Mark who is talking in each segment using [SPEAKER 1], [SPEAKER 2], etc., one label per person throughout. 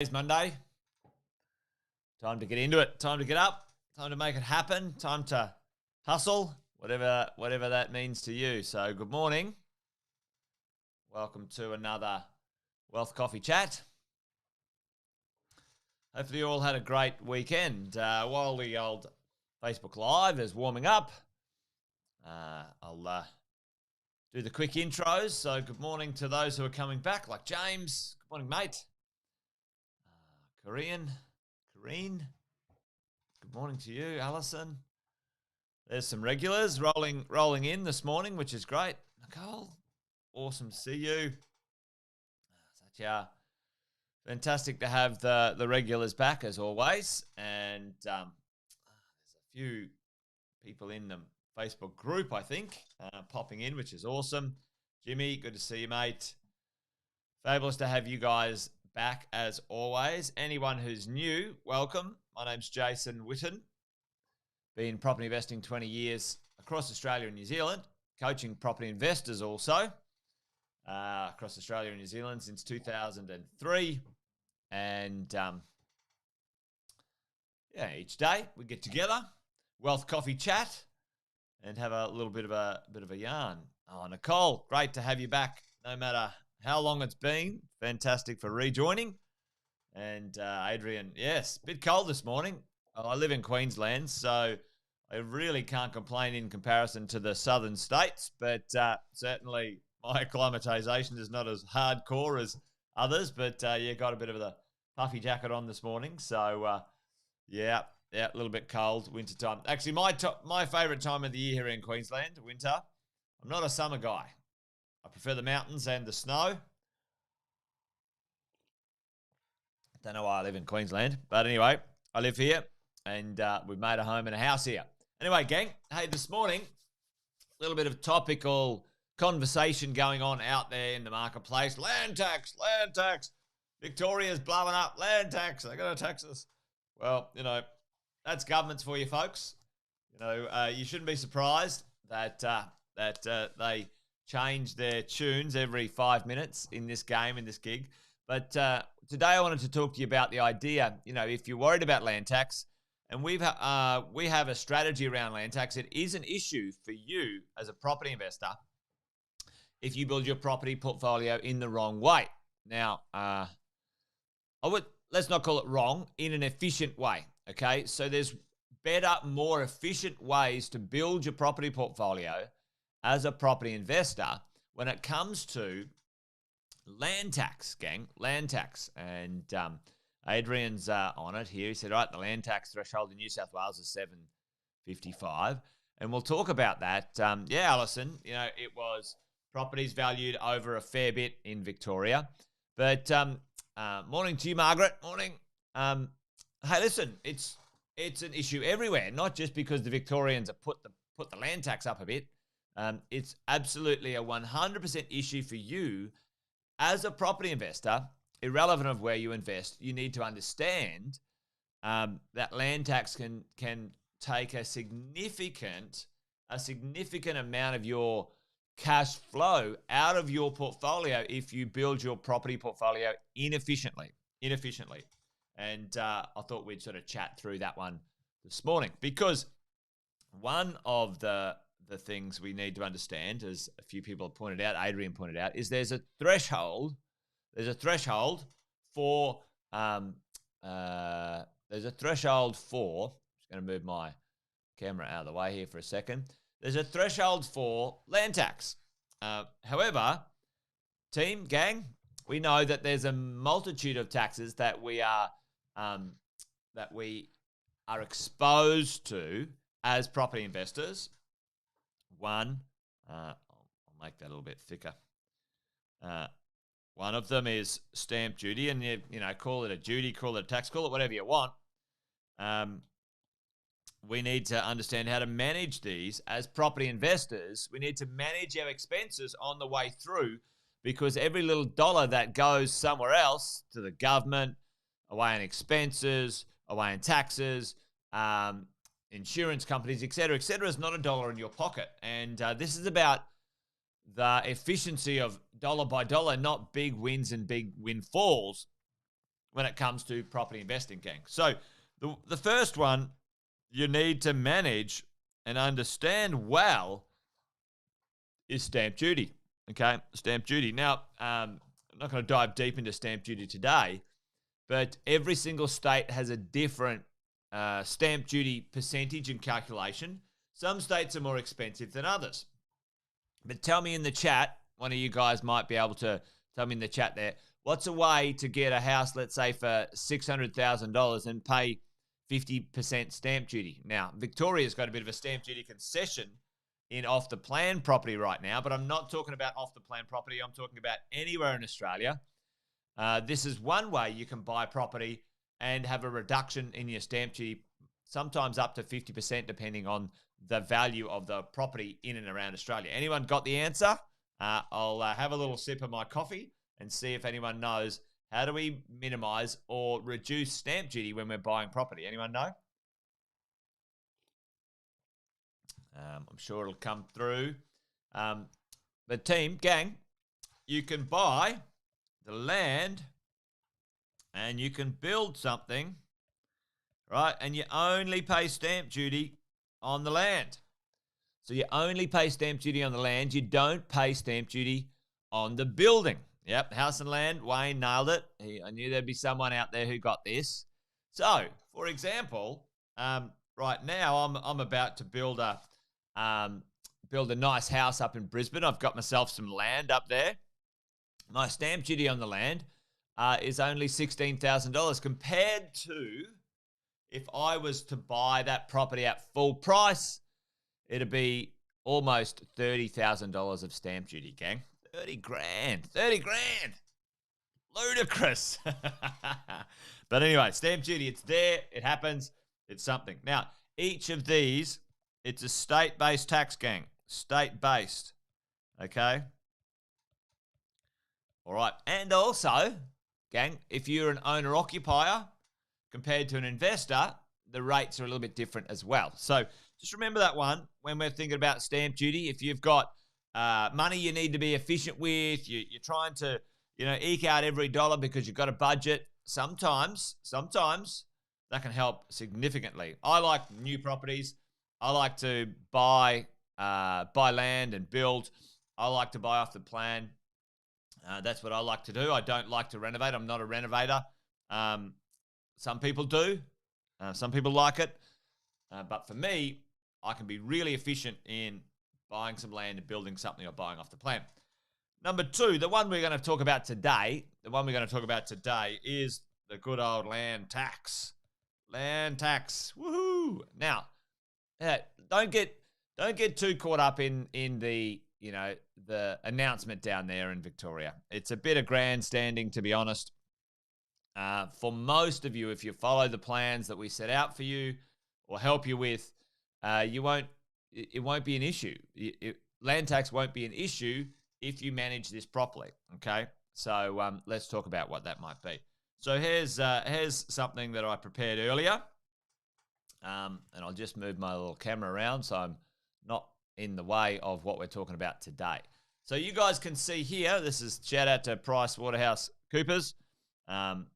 [SPEAKER 1] It's Monday. Time to get into it. Time to get up. Time to make it happen. Time to hustle, whatever that means to you. So good morning. Welcome to another Wealth Coffee Chat. Hopefully you all had a great weekend. While the old Facebook Live is warming up, I'll do the quick intros. So good morning to those who are coming back, like James. Good morning, mate. Kareen. Good morning to you, Alison. There's some regulars rolling in this morning, which is great. Nicole, awesome to see you. Fantastic to have the regulars back as always. And there's a few people in the Facebook group, I think, popping in, which is awesome. Jimmy, good to see you, mate. Fabulous to have you guys back as always. Anyone who's new, welcome. My name's Jason Witten. Been in property investing 20 years across Australia and New Zealand, coaching property investors also across Australia and New Zealand since 2003. And each day we get together, Wealth Coffee Chat, and have a little bit of a yarn. Oh, Nicole, great to have you back. No matter how long it's been, fantastic for rejoining. And Adrian, yes, a bit cold this morning. I live in Queensland, so I really can't complain in comparison to the southern states, but certainly my acclimatization is not as hardcore as others, but got a bit of the puffy jacket on this morning. So a little bit cold, winter time. Actually, my favorite time of the year here in Queensland, winter. I'm not a summer guy. I prefer the mountains and the snow. Don't know why I live in Queensland, but anyway, I live here, and we've made a home and a house here. Anyway, gang, hey, this morning, a little bit of topical conversation going on out there in the marketplace. Land tax. Victoria's blowing up. Land tax. They're going to tax us. Well, that's governments for you folks. You shouldn't be surprised that they change their tunes every 5 minutes in this game, in this gig. But today I wanted to talk to you about the idea, if you're worried about land tax, and we have a strategy around land tax. It is an issue for you as a property investor if you build your property portfolio in the wrong way. Now, let's not call it wrong, in an efficient way, okay? So there's better, more efficient ways to build your property portfolio as a property investor when it comes to land tax, gang, land tax. And Adrian's on it here. He said, all right, the land tax threshold in New South Wales is $755. And we'll talk about that. Alison, it was properties valued over a fair bit in Victoria. But morning to you, Margaret. Morning. Hey, listen, it's an issue everywhere, not just because the Victorians have put the land tax up a bit. It's absolutely a 100% issue for you as a property investor, irrelevant of where you invest. You need to understand that land tax can take a significant amount of your cash flow out of your portfolio if you build your property portfolio inefficiently. And I thought we'd sort of chat through that one this morning, because one of the things we need to understand, as a few people have pointed out, Adrian pointed out, is there's a threshold for I'm just going to move my camera out of the way here for a second. There's a threshold for land tax. However, team, gang, we know that there's a multitude of taxes that we are exposed to as property investors. One, I'll make that a little bit thicker. One of them is stamp duty, and call it a duty, call it a tax, call it whatever you want. We need to understand how to manage these as property investors. We need to manage our expenses on the way through, because every little dollar that goes somewhere else, to the government, away on expenses, away on taxes, insurance companies, et cetera, is not a dollar in your pocket. And this is about the efficiency of dollar by dollar, not big wins and big windfalls. when it comes to property investing, gang. So the first one you need to manage and understand well is stamp duty. Okay, stamp duty. Now, I'm not going to dive deep into stamp duty today, but every single state has a different stamp duty percentage and calculation. Some states are more expensive than others. But tell me in the chat, one of you guys might be able to tell me in the chat there, what's a way to get a house, let's say, for $600,000 and pay 50% stamp duty? Now, Victoria's got a bit of a stamp duty concession in off-the-plan property right now, but I'm not talking about off-the-plan property. I'm talking about anywhere in Australia. This is one way you can buy property and have a reduction in your stamp duty, sometimes up to 50%, depending on the value of the property in and around Australia. Anyone got the answer? I'll have a little sip of my coffee and see if anyone knows how do we minimize or reduce stamp duty when we're buying property. Anyone know? I'm sure it'll come through. The team, gang, you can buy the land and you can build something, right? And you only pay stamp duty on the land. So you only pay stamp duty on the land. You don't pay stamp duty on the building. Yep, house and land. Wayne nailed it. I knew there'd be someone out there who got this. So, for example, right now I'm about to build a nice house up in Brisbane. I've got myself some land up there. My stamp duty on the land is only $16,000 compared to if I was to buy that property at full price, it'd be almost $30,000 of stamp duty, gang. 30 grand. Ludicrous. But anyway, stamp duty, it's there. It happens. It's something. Now, each of these, it's a state-based tax, gang. State-based. Okay? All right. And also, gang, if you're an owner-occupier compared to an investor, the rates are a little bit different as well. So just remember that one when we're thinking about stamp duty. If you've got money you need to be efficient with, you're trying to, eke out every dollar because you've got a budget, sometimes that can help significantly. I like new properties. I like to buy land and build. I like to buy off the plan. That's what I like to do. I don't like to renovate. I'm not a renovator. Some people do. Some people like it. But for me, I can be really efficient in buying some land and building something or buying off the plan. Number two, the one we're going to talk about today, is the good old land tax. Land tax. Woohoo! Now, don't get too caught up in the the announcement down there in Victoria. It's a bit of grandstanding, to be honest. For most of you, if you follow the plans that we set out for you or help you with, it won't be an issue. Land tax won't be an issue if you manage this properly. Okay, so let's talk about what that might be. So here's something that I prepared earlier, and I'll just move my little camera around so I'm not in the way of what we're talking about today. So you guys can see here, this is shout out to PricewaterhouseCoopers.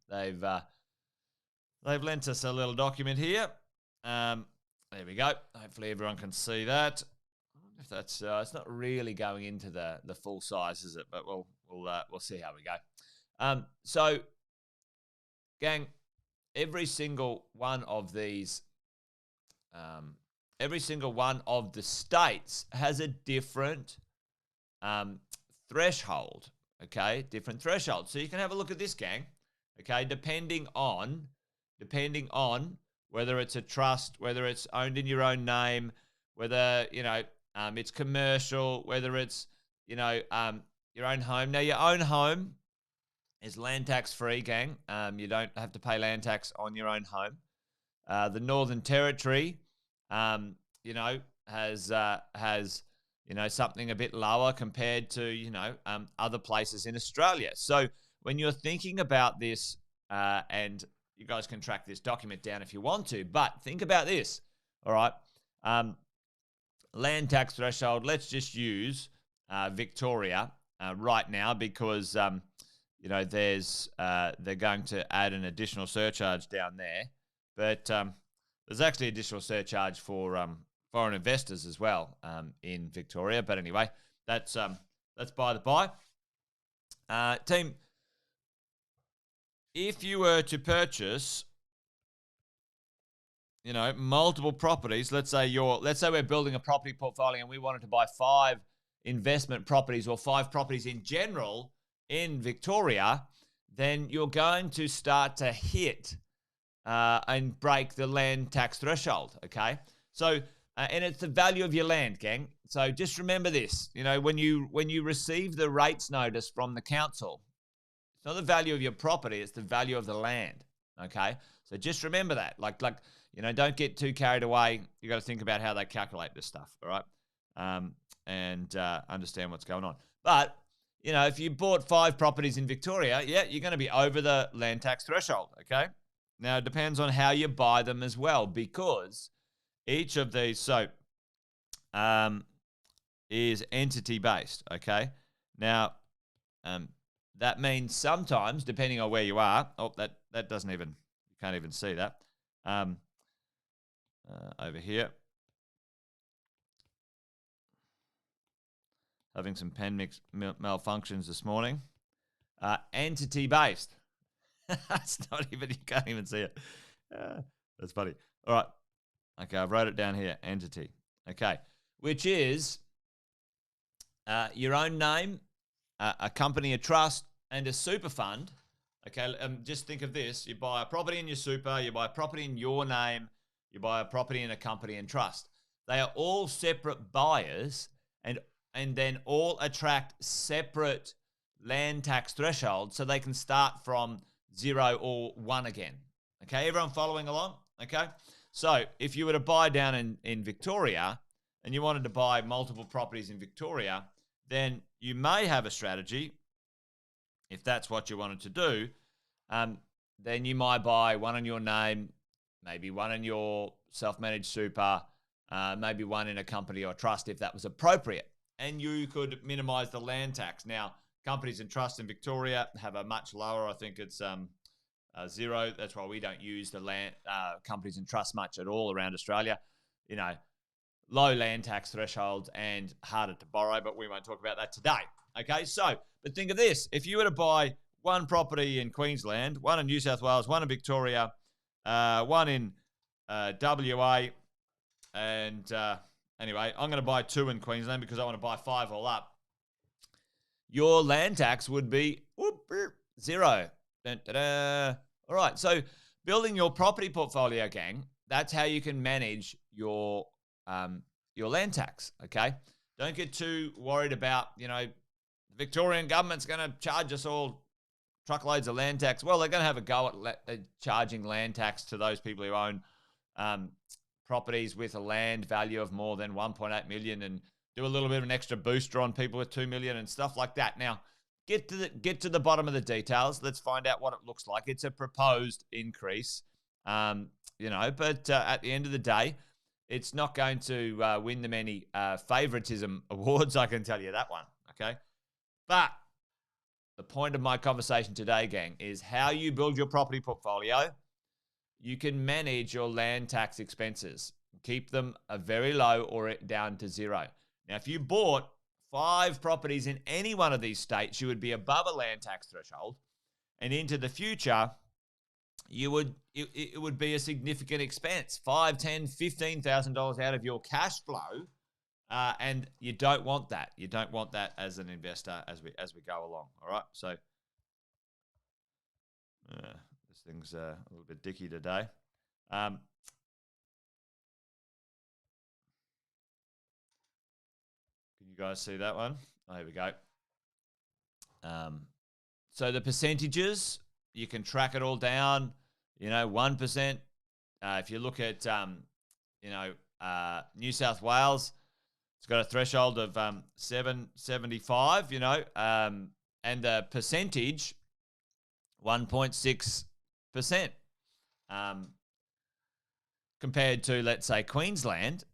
[SPEAKER 1] They've lent us a little document here. There we go. Hopefully everyone can see that. If that's it's not really going into the full size, is it? But we'll see how we go. So, gang, every single one of these, every single one of the states has a different threshold. Okay, different threshold. So you can have a look at this, gang. Okay, depending on whether it's a trust, whether it's owned in your own name, whether it's commercial, whether it's your own home. Now, your own home is land tax free, gang. You don't have to pay land tax on your own home. The Northern Territory, has something a bit lower compared to other places in Australia. So when you're thinking about this, and you guys can track this document down if you want to, but think about this. All right, land tax threshold. Let's just use Victoria right now because there's they're going to add an additional surcharge down there, but there's actually additional surcharge for foreign investors as well in Victoria. But anyway, that's by the by. Team, if you were to purchase, multiple properties, let's say we're building a property portfolio and we wanted to buy 5 investment properties or 5 properties in general in Victoria, then you're going to start to hit and break the land tax threshold, okay? So, and it's the value of your land, gang. So just remember this, when you receive the rates notice from the council, it's not the value of your property, it's the value of the land, okay? So just remember that. Like don't get too carried away. You got to think about how they calculate this stuff, all right? And understand what's going on. But, if you bought 5 properties in Victoria, yeah, you're going to be over the land tax threshold, okay? Now, it depends on how you buy them as well, because each of these, is entity-based, okay? Now, that means sometimes, depending on where you are, that doesn't even, you can't even see that. Over here. Having some pen mix malfunctions this morning. Entity-based. It's not even, you can't even see it. That's funny. All right. Okay, I wrote it down here. Entity. Okay. Which is your own name, a company, a trust, and a super fund. Okay, just think of this. You buy a property in your super, you buy a property in your name, you buy a property in a company and trust. They are all separate buyers and then all attract separate land tax thresholds, so they can start from 0 or 1 again. Okay, everyone following along? Okay, so if you were to buy down in Victoria and you wanted to buy multiple properties in Victoria, then you may have a strategy, if that's what you wanted to do, then you might buy one in your name, maybe one in your self-managed super, maybe one in a company or trust if that was appropriate. And you could minimize the land tax. Now, companies and trusts in Victoria have a much lower, I think it's 0. That's why we don't use the land companies and trusts much at all around Australia. Low land tax thresholds and harder to borrow, but we won't talk about that today. Okay, so, but think of this. If you were to buy 1 property in Queensland, 1 in New South Wales, 1 in Victoria, 1 in WA, and anyway, I'm going to buy 2 in Queensland because I want to buy 5 all up. Your land tax would be 0. Dun, da, da. All right, so building your property portfolio, gang, that's how you can manage your land tax, okay? Don't get too worried about, the Victorian government's going to charge us all truckloads of land tax. Well, they're going to have a go at charging land tax to those people who own properties with a land value of more than 1.8 million and do a little bit of an extra booster on people with 2 million and stuff like that. Now, get to the bottom of the details. Let's find out what it looks like. It's a proposed increase, but at the end of the day, it's not going to win them any favoritism awards, I can tell you that one, okay? But the point of my conversation today, gang, is how you build your property portfolio. You can manage your land tax expenses. Keep them very low or down to 0. Now, if you bought 5 properties in any one of these states, you would be above a land tax threshold. And into the future, it would be a significant expense, $5,000, $10,000, $15,000 out of your cash flow. And you don't want that. You don't want that as an investor as we go along. All right. So this thing's a little bit dicky today. Can you guys see that one? Oh, here we go. So the percentages, you can track it all down. 1%. If you look at New South Wales, it's got a threshold of 775, and the percentage 1.6%. Compared to, let's say, Queensland,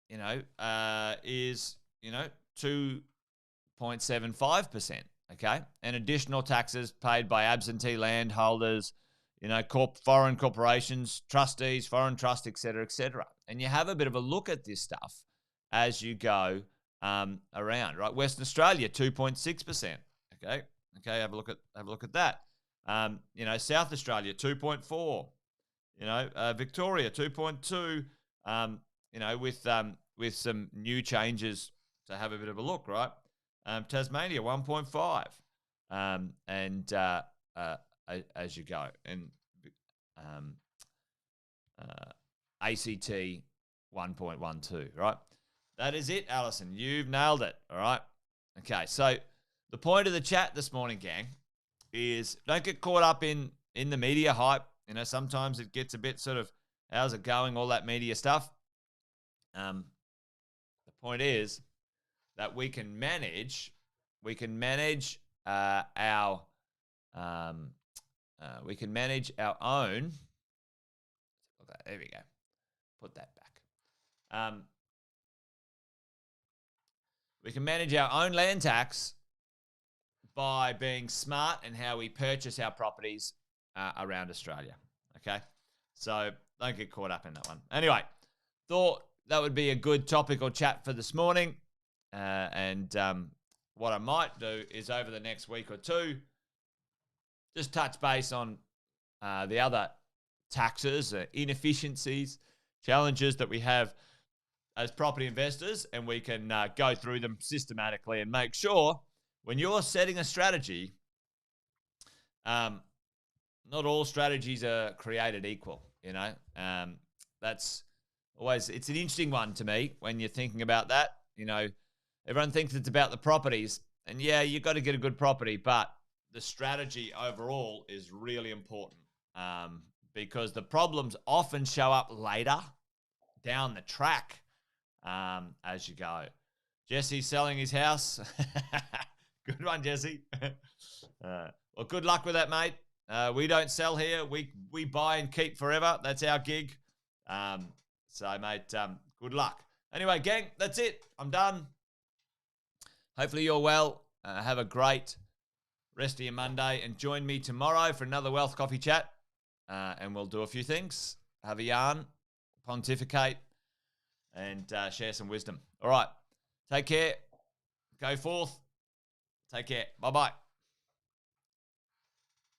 [SPEAKER 1] is 2.75%. okay? And additional taxes paid by absentee landholders, foreign corporations, trustees, foreign trust, etc., etc. And you have a bit of a look at this stuff as you go around, right? Western Australia, 2.6%. Okay, have a look at that. South Australia, 2.4. Victoria, 2.2. With some new changes to have a bit of a look, right? Tasmania, 1.5. As you go, and ACT 1.12, right? That is it, Alison. You've nailed it, all right? Okay, so the point of the chat this morning, gang, is don't get caught up in the media hype. Sometimes it gets a bit sort of, how's it going, all that media stuff. The point is that we can manage our own. There we go. Put that back. We can manage our own land tax by being smart in how we purchase our properties around Australia. Okay, so don't get caught up in that one. Anyway, thought that would be a good topical chat for this morning. And what I might do is over the next week or two, just touch base on the other taxes, inefficiencies, challenges that we have as property investors, and we can go through them systematically and make sure when you're setting a strategy, not all strategies are created equal. That's always, it's an interesting one to me when you're thinking about that. Everyone thinks it's about the properties, and yeah, you've got to get a good property, but the strategy overall is really important because the problems often show up later down the track as you go. Jesse's selling his house. Good one, Jesse. Well, good luck with that, mate. We don't sell here. We buy and keep forever. That's our gig. So, mate, good luck. Anyway, gang, that's it. I'm done. Hopefully you're well. Have a great rest of your Monday. And join me tomorrow for another Wealth Coffee chat. And we'll do a few things. Have a yarn, pontificate, and share some wisdom. All right. Take care. Go forth. Take care. Bye-bye.